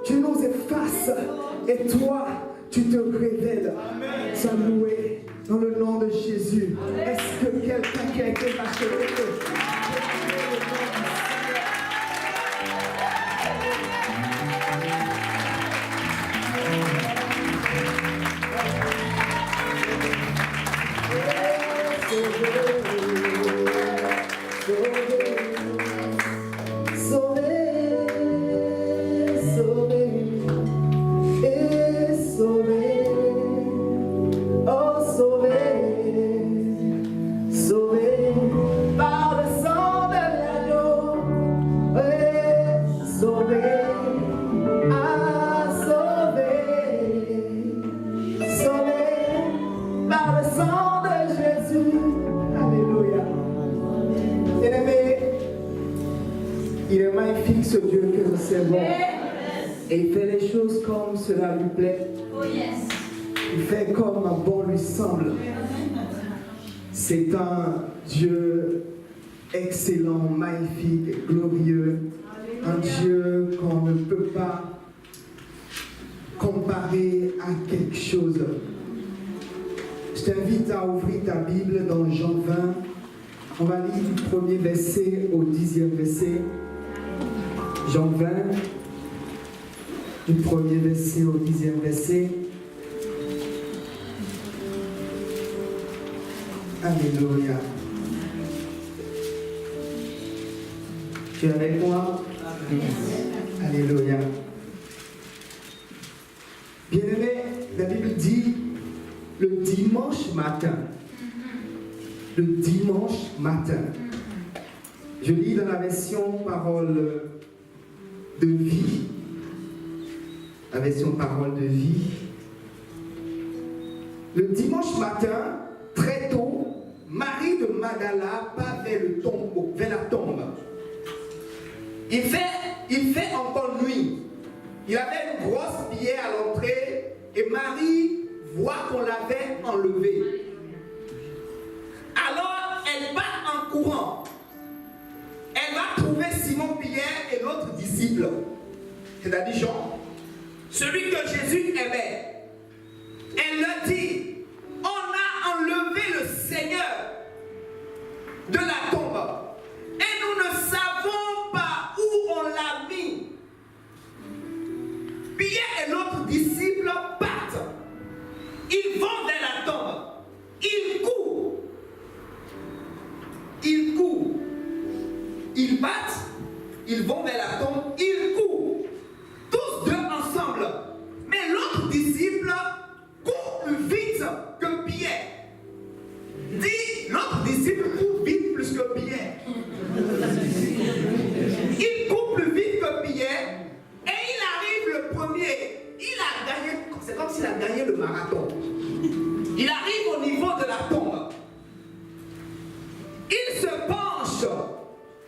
tu nous effaces et toi, tu te révèles. Sois loué dans le nom de Jésus. Est-ce que quelqu'un qui a été racheté ce Dieu que nous servons. Et il fait les choses comme cela lui plaît. Il fait comme bon lui semble. C'est un Dieu excellent, magnifique, glorieux. Un Dieu qu'on ne peut pas comparer à quelque chose. Je t'invite à ouvrir ta Bible dans Jean 20. On va lire du premier verset au 10e verset. Jean 20, du premier verset au 10e verset. Alléluia. Tu es avec moi? Alléluia. Bien-aimé, la Bible dit le dimanche matin. Le dimanche matin. Je lis dans la version parole de vie. La version parole de vie. Le dimanche matin, très tôt, Marie de Magdala part vers la tombe. Il fait encore nuit. Il avait une grosse pierre à l'entrée et Marie voit qu'on l'avait enlevé. Alors, elle part en courant. Elle va trouver Simon-Pierre et l'autre disciple, c'est-à-dire Jean, celui que Jésus aimait. Elle leur dit, on a enlevé le Seigneur de la tombe et nous ne savons pas où on l'a mis. Pierre et l'autre disciple partent. Ils vont vers la tombe. Ils courent. Ils courent. Ils battent. Ils vont vers la tombe. Ils courent. Tous deux ensemble. Mais l'autre disciple court plus vite que Pierre. Dit, l'autre disciple court vite plus que Pierre. Il court plus vite que Pierre. Et il arrive le premier. Il a gagné, c'est comme s'il a gagné le marathon. Il arrive au niveau de la tombe. Il se penche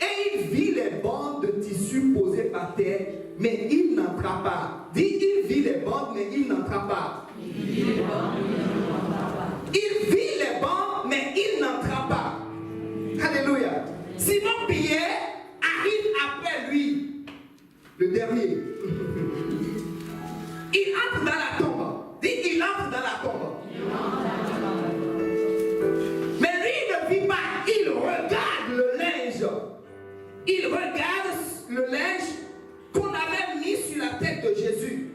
et il vit les bandes de tissu posées par terre, mais il n'entra pas. Dit, il vit les bandes, mais il n'entra pas. Il vit les bandes, mais il n'entra pas. Alléluia. Simon Pierre arrive après lui, le dernier. Il entre dans la tombe. Dit, il entre dans la tombe. Mais lui, il ne vit pas. Il regarde le linge. Il regarde le linge qu'on avait mis sur la tête de Jésus.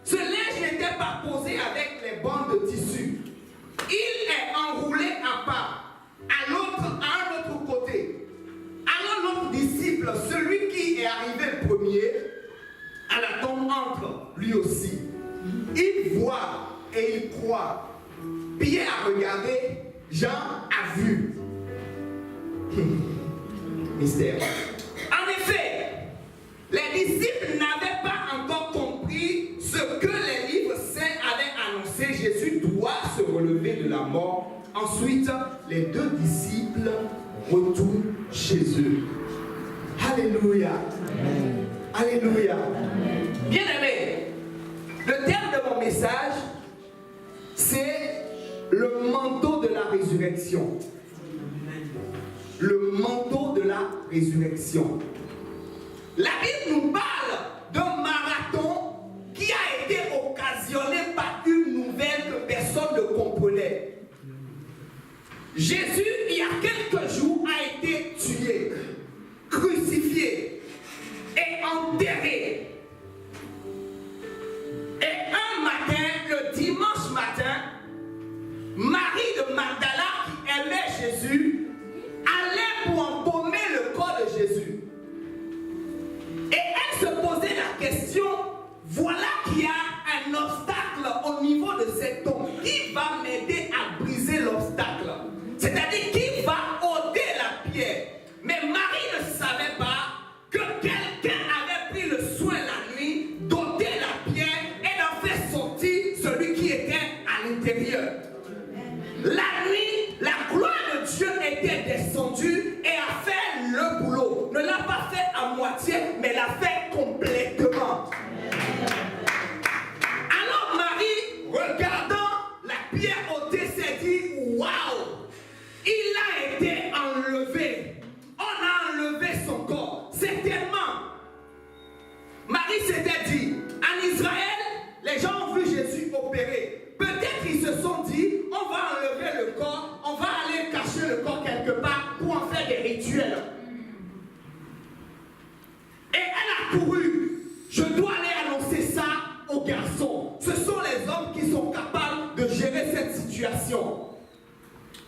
Ce linge n'était pas posé avec les bandes de tissu. Il est enroulé à part, à un autre côté. Alors l'autre disciple, celui qui est arrivé le premier, à la tombe entre lui aussi. Il voit et il croit. Pierre a regardé, Jean a vu. Mystère. En effet, les disciples n'avaient pas encore compris ce que les livres saints avaient annoncé. Jésus doit se relever de la mort. Ensuite, les deux disciples retournent chez eux. Alléluia. Amen. Alléluia. Bien-aimés, le thème de mon message, c'est le manteau de la résurrection. Le manteau de la résurrection. La Bible nous parle d'un marathon Jésus, il y a quelques jours, a été tué, crucifié et enterré. Et un matin, le dimanche matin, Marie de Magdala, qui aimait Jésus, allait pour embaumer le corps de Jésus. Et elle se posait la question, voilà qu'il y a un obstacle au niveau de cette tombe. Qui va m'aider à briser l'obstacle? C'est-à-dire qui va ôter la pierre? Mais Marie ne savait pas que quelqu'un avait pris le soin la nuit d'ôter la pierre et d'en faire sortir celui qui était à l'intérieur. La nuit, la gloire de Dieu était descendue et a fait le boulot. Ne l'a pas fait à moitié, mais l'a fait complètement. Alors Marie, regardant la pierre ôtée, s'est dit, waouh, il a été enlevé. On a enlevé son corps. Certainement, Marie s'était dit, en Israël, les gens ont vu Jésus opérer. Peut-être ils se sont dit, on va enlever le corps, on va aller cacher le corps quelque part pour en faire des rituels. Et elle a couru. Je dois aller annoncer ça aux garçons. Ce sont les hommes qui sont capables de gérer cette situation.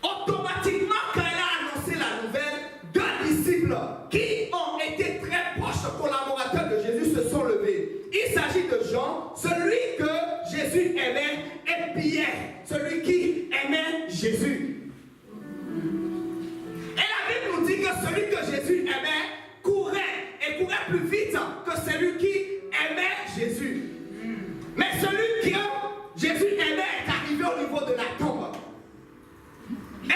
Automatiquement, quand elle a annoncé la nouvelle, deux disciples qui ont été très proches collaborateurs de Jésus se sont levés. Il s'agit de Jean, celui que Jésus aimait, et Pierre, celui qui aimait Jésus. Et la Bible nous dit que celui que Jésus aimait courait, et courait plus vite que celui qui aimait Jésus. Mais celui que Jésus aimait est arrivé au niveau de la tombe. Et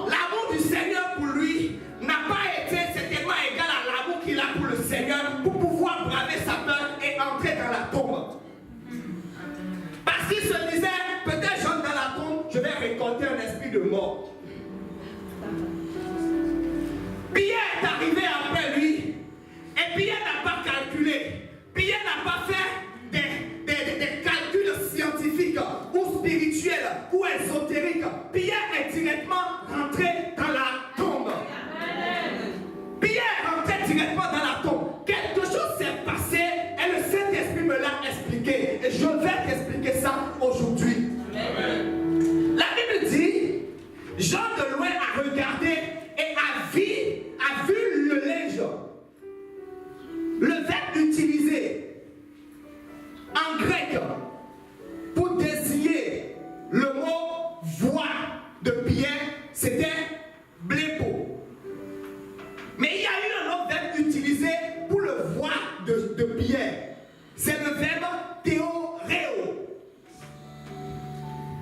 l'amour du Seigneur pour lui n'a pas été certainement égal à l'amour qu'il a pour le Seigneur pour pouvoir braver sa peur et entrer dans la tombe. Parce qu'il se disait, peut-être j'entre dans la tombe, je vais récolter un esprit de mort. Pierre est arrivé après lui et Pierre n'a pas calculé. Pierre n'a pas fait des calculs scientifiques ou spirituels ou ésotériques. Pierre est directement rentré dans la tombe. Pierre est rentré directement dans la tombe. Quelque chose s'est passé et le Saint-Esprit me l'a expliqué. Et je vais t'expliquer ça aujourd'hui. La Bible dit, Jean de loin a regardé et a vu le linge. Le verbe utilisé en grec pour désigner le mot voix de Pierre, c'était blépo. Mais il y a eu un autre verbe utilisé pour le voix de Pierre. C'est le verbe théoréo.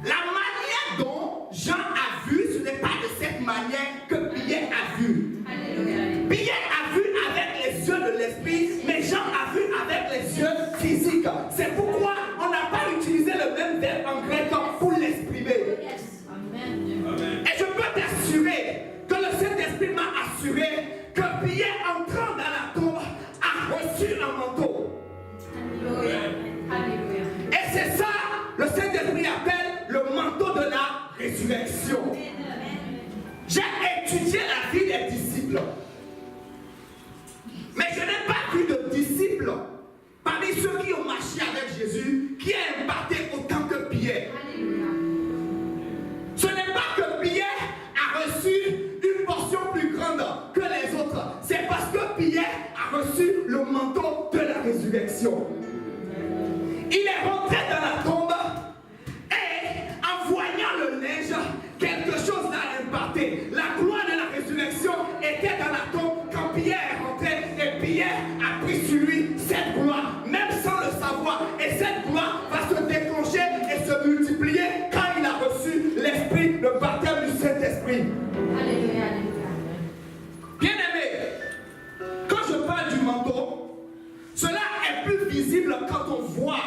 La manière dont Jean a vu, ce n'est pas de cette manière que Pierre a vu. Pierre a vu avec les yeux de l'esprit, mais Jean a vu avec les yeux physiques. C'est pourquoi on n'a pas utilisé le même verbe en grec pour l'exprimer. Et je peux t'assurer que le Saint-Esprit m'a assuré que Pierre, entrant dans la tombe, a reçu un manteau. Et c'est ça, le Saint-Esprit appelle le manteau de la résurrection. J'ai étudié la vie des disciples. Mais je n'ai pas vu de disciples parmi ceux qui ont marché avec Jésus qui a impacté autant que Pierre. Ce n'est pas que Pierre a reçu une portion plus grande que les autres. C'est parce que Pierre a reçu le manteau de la résurrection. Il est rentré dans la tombe et en voyant le linge, quelque chose l'a impacté. La gloire de la résurrection était dans la tombe quand Pierre est rentré et Pierre a pris sur lui cette gloire, même sans le savoir. Et cette gloire va se déclencher et se multiplier quand il a reçu l'esprit, le baptême du Saint-Esprit. Alléluia. Bien-aimé, quand je parle du manteau, cela est plus visible quand on voit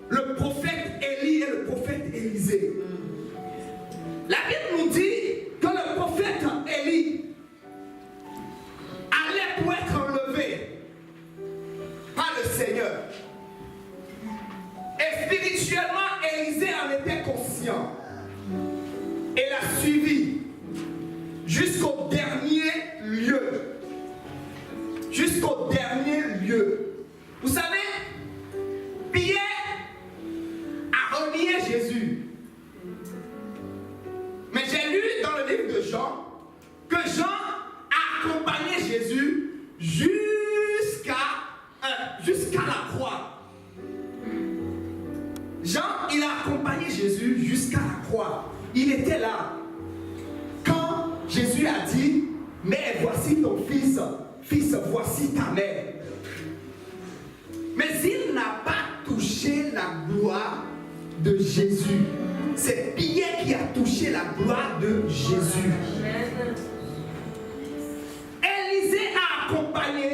le prophète Élie et le prophète Élisée. La Bible nous dit que le prophète Élie allait pour être enlevé par le Seigneur. Et spirituellement, Élisée en était conscient. Et la jusqu'au dernier lieu. Jusqu'au dernier lieu. Vous savez, Pierre a renié Jésus. Mais j'ai lu dans le livre de Jean que Jean a accompagné Jésus jusqu'à la croix. Jean, il a accompagné Jésus jusqu'à la croix. Il était là. Quand Jésus a dit, mais voici ton fils, fils, voici ta mère. Mais il n'a pas touché la gloire de Jésus. C'est Pierre qui a touché la gloire de Jésus. Élisée a accompagné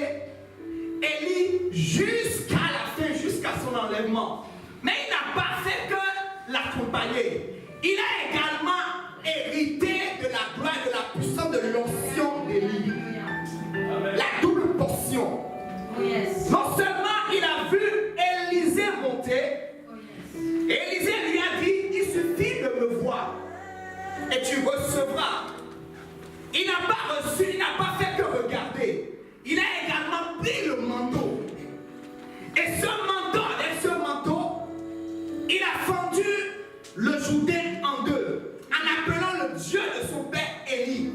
Élie jusqu'à la fin, jusqu'à son enlèvement. Mais il n'a pas fait que l'accompagner. Il a également hérité de la gloire et de la puissance de l'onction d'Élie. La double portion. Non seulement il a vu Élisée monter, Élisée lui a dit, il suffit de me voir et tu recevras. Il n'a pas reçu, il n'a pas fait que regarder. Il a également pris le manteau. Et ce manteau, il a fendu le Jourdain en deux, en appelant le Dieu de son père Élie.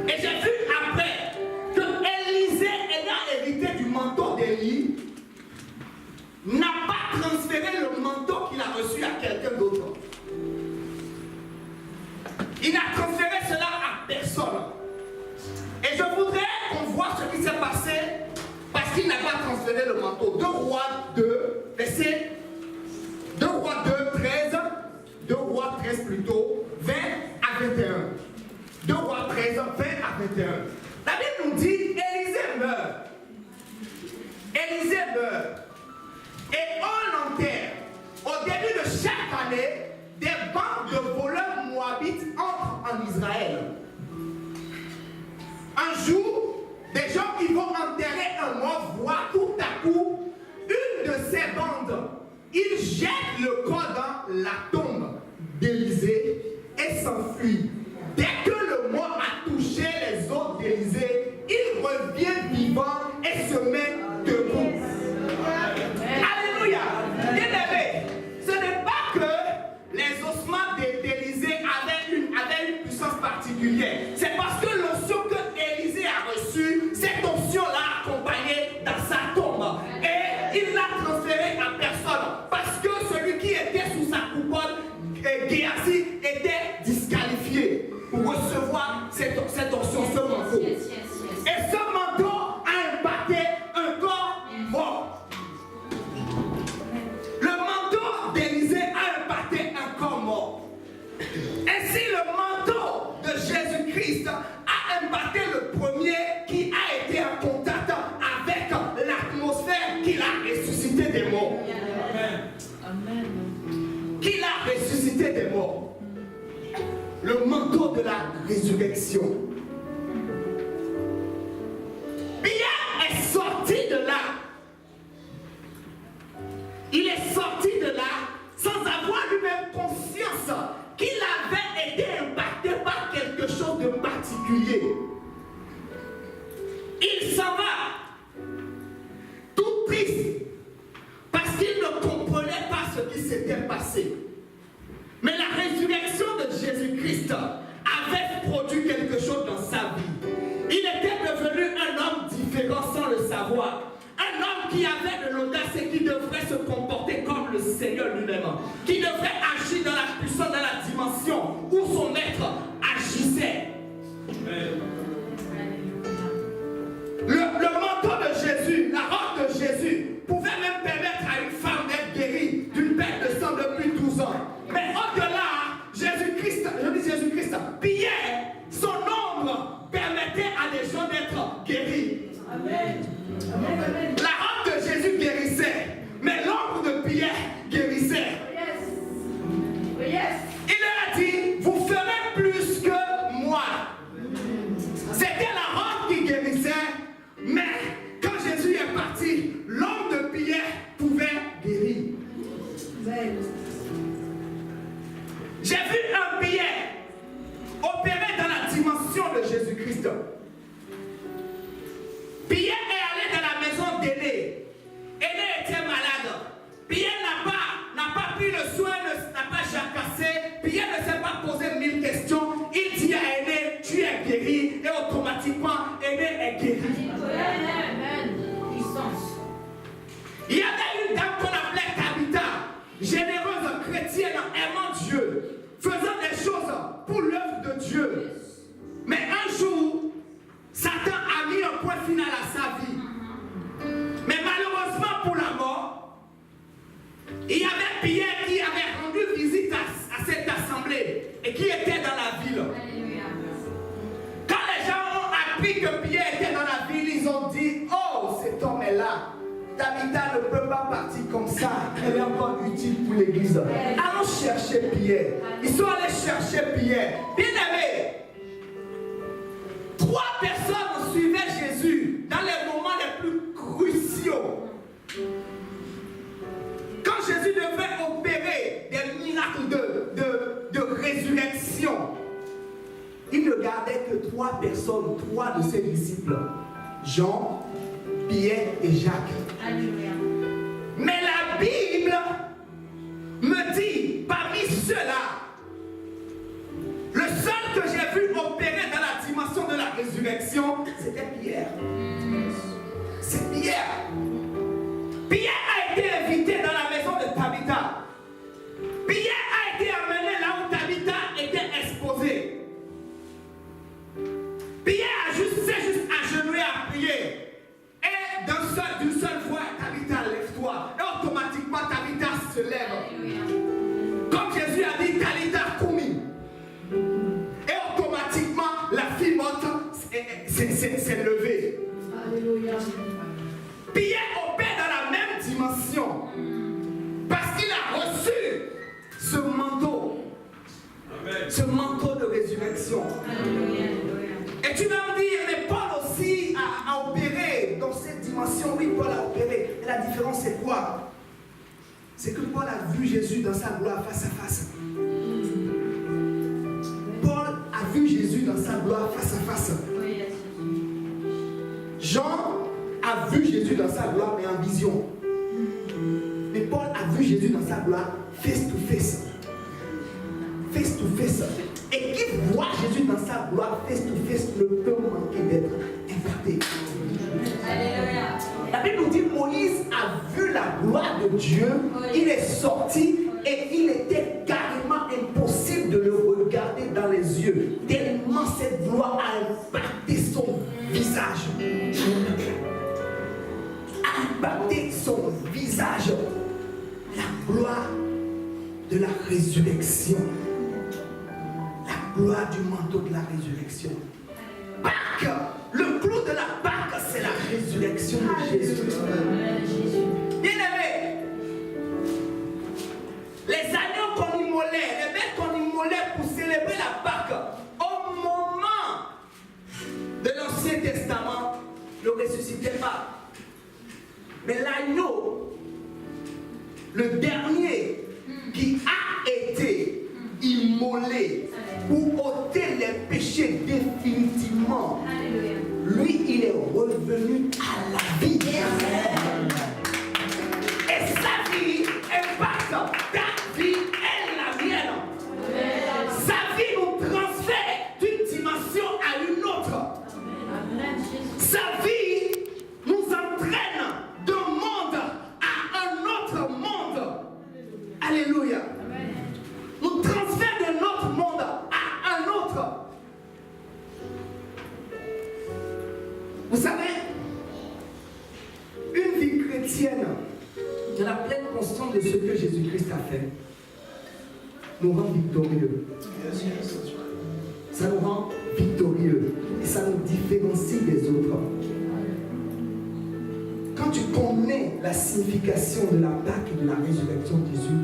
Et j'ai vu après que Élisée, ayant hérité du manteau d'Élie, n'a pas transféré le manteau qu'il a reçu à quelqu'un d'autre. Il n'a transféré cela à personne. Et je voudrais qu'on voit ce qui s'est passé parce qu'il n'a pas transféré le manteau. 2 Rois 2, verset 2 Rois 2, 13, 2 Rois 13 plutôt, 20 à 21. 2 Rois 13, 20 à 21. La Bible nous dit, Élisée meurt. Élisée meurt. Et on enterre, au début de chaque année, des bandes de voleurs moabites entrent en Israël. Un jour, des gens qui vont enterrer un mort voient tout à coup une de ces bandes. Ils jettent le corps dans la tombe d'Élisée et s'enfuient. Dès que le mort a touché les os d'Élisée, il revient vivant et se met debout. Alléluia. Bien-aimé, ce n'est pas que les ossements d'Élisée avaient une puissance particulière. C'est parce que l'onction que Élisée a reçue, cette onction-là a accompagné dans sa tombe. Et il l'a transférée à personne. Parce que celui qui était sous sa coupole, Géasi, était disqualifié pour recevoir cette onction, ce manteau. Et ce manteau a impacté un corps mort. Le manteau d'Élisée a impacté un corps mort. Ainsi, le manteau de Jésus-Christ a impacté le premier qui a été en contact avec l'atmosphère qu'il a ressuscité des morts. Amen. Qu'il a ressuscité des morts. Le manteau de la résurrection. Pierre est sorti de là. Il est sorti de là sans avoir lui-même conscience qu'il avait été impacté par quelque chose de particulier. Il s'en va, tout triste, parce qu'il ne comprenait pas ce qui s'était passé. Mais la résurrection de Jésus-Christ avait produit quelque chose dans sa vie. Il était devenu un homme différent sans le savoir. Un homme qui avait de l'audace et qui devrait se comporter comme le Seigneur lui-même. Qui devrait agir dans la puissance, dans la dimension où son maître agissait. Le manteau de Jésus, la robe de Jésus, pouvait même permettre à une femme d'être guérie d'une perte de sang depuis 12 ans. Mais au-delà, Jésus-Christ, je dis Jésus-Christ, Pierre, son ombre permettait à des gens d'être guéris. Amen. Amen. La robe de Jésus guérissait, mais l'ombre de Pierre guérissait. Yes. Yes. Il est Tabitha ne peut pas partir comme ça. Elle est encore utile pour l'église. Allons chercher Pierre. Ils sont allés chercher Pierre. Bien aimé, 3 personnes suivaient Jésus dans les moments les plus cruciaux. Quand Jésus devait opérer des miracles de résurrection, il ne gardait que 3 personnes, 3 de ses disciples. Jean, Pierre et Jacques. Alléluia. Mais la Bible me dit, parmi ceux-là, le seul que j'ai vu opérer dans la dimension de la résurrection, c'était Pierre. C'est Pierre. Pierre a été invité dans la maison de Tabitha. Pierre a été amené là où Tabitha était exposée. Pierre s'est juste agenouillé à prier. Et d'une seule voix, Tabitha, lève-toi. Et automatiquement, Tabitha se lève. Comme Jésus a dit, Tabitha, Koumi. Et automatiquement, la fille morte s'est levée. Alléluia. Pierre opère dans la même dimension. Parce qu'il a reçu ce manteau. Amen. Ce manteau de résurrection. Alléluia. Et tu vas me dire, mais Paul aussi a opéré dans cette dimension. Oui, Paul a opéré. Et la différence, c'est quoi? C'est que Paul a vu Jésus dans sa gloire face à face. Paul a vu Jésus dans sa gloire face à face. Jean a vu Jésus dans sa gloire, mais en vision. Mais Paul a vu Jésus dans sa gloire face to face. Face to face. Et qui voit Jésus dans sa gloire face to face ne peut manquer d'être impacté. Alléluia. La Bible nous dit Moïse a vu la gloire de Dieu, il est sorti et il était carrément impossible de le regarder dans les yeux, tellement cette gloire a impacté son visage. A impacté son visage. La gloire de la résurrection. La gloire du manteau de la résurrection. Pâques, le clou de la Pâque, c'est la résurrection de Jésus. Bien-aimés, les agneaux qu'on immolait, les bêtes qu'on immolait pour célébrer la Pâque, au moment de l'Ancien Testament, ne ressuscitaient pas. Mais l'agneau, le dernier qui a été immolé pour ôter les péchés définitivement, lui, il est revenu à la vie. Et sa vie impacte ta vie et la mienne. Sa vie nous transfère d'une dimension à une autre. Sa vie nous entraîne d'un monde à un autre monde. Alléluia. Nous transfère de notre monde à un autre. Vous savez, une vie chrétienne dans la pleine conscience de ce que Jésus-Christ a fait nous rend victorieux. Ça nous rend victorieux et ça nous différencie des autres. Quand tu connais la signification de la Pâque et de la résurrection de Jésus,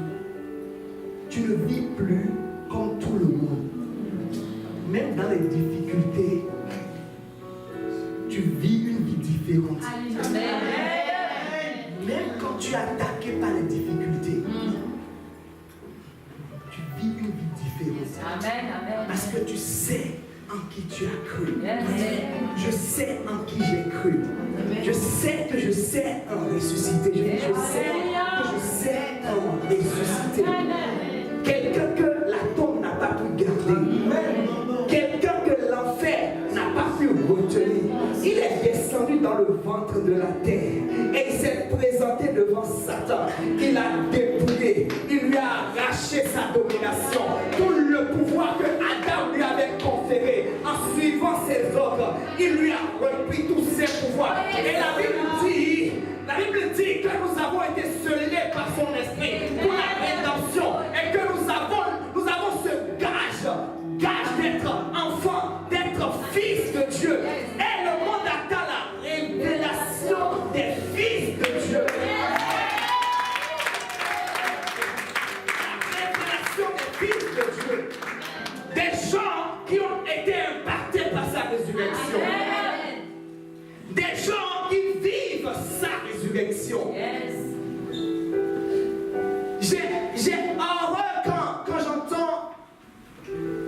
tu ne vis plus comme tout le monde. Même dans les difficultés, tu vis une vie différente. Amen. Même quand tu es attaqué par les difficultés, tu vis une vie différente. Amen. Parce que tu sais en qui tu as cru. Je sais en qui j'ai cru. Je sais que je sais en ressusciter. Je sais que je sais en ressusciter. Quelqu'un que la tombe n'a pas pu garder. Quelqu'un que l'enfer n'a pas pu retenir. Il est descendu dans le ventre de la terre et il s'est présenté devant Satan. Il a dépouillé. Il lui a arraché sa domination. Tout le pouvoir que Adam lui avait conféré en suivant ses ordres, il lui a repris tous ses pouvoirs. Et la Bible dit que nous avons été scellés par son esprit pour la rédemption et que nous avons ce gage d'être enfant, d'être fils de Dieu. Et le monde attend la révélation des fils de Dieu. résurrection. J'ai horreur quand j'entends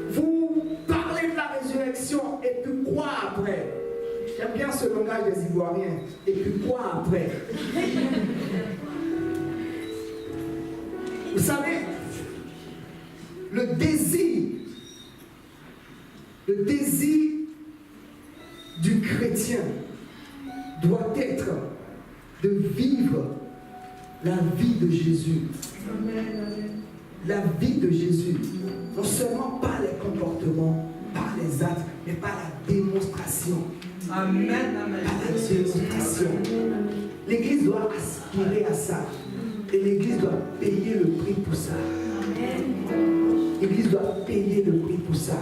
vous parler de la résurrection et puis quoi après? J'aime bien ce langage des Ivoiriens. Et puis quoi après? Vous savez, le désir du chrétien doit être de vivre la vie de Jésus. La vie de Jésus. Non seulement par les comportements, par les actes, mais par la démonstration. Amen. Par la démonstration. L'Église doit aspirer à ça. Et l'Église doit payer le prix pour ça. L'Église doit payer le prix pour ça.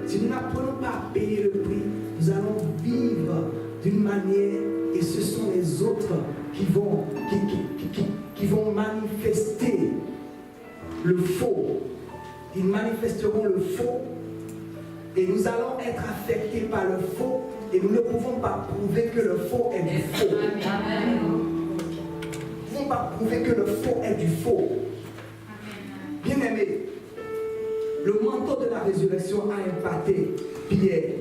Si nous n'apprenons pas à payer le prix, nous allons vivre d'une manière et ce sont les autres qui vont manifester le faux. Ils manifesteront le faux et nous allons être affectés par le faux et nous ne pouvons pas prouver que le faux est du faux. Nous ne pouvons pas prouver que le faux est du faux. Bien-aimés, le manteau de la résurrection a impacté Pierre.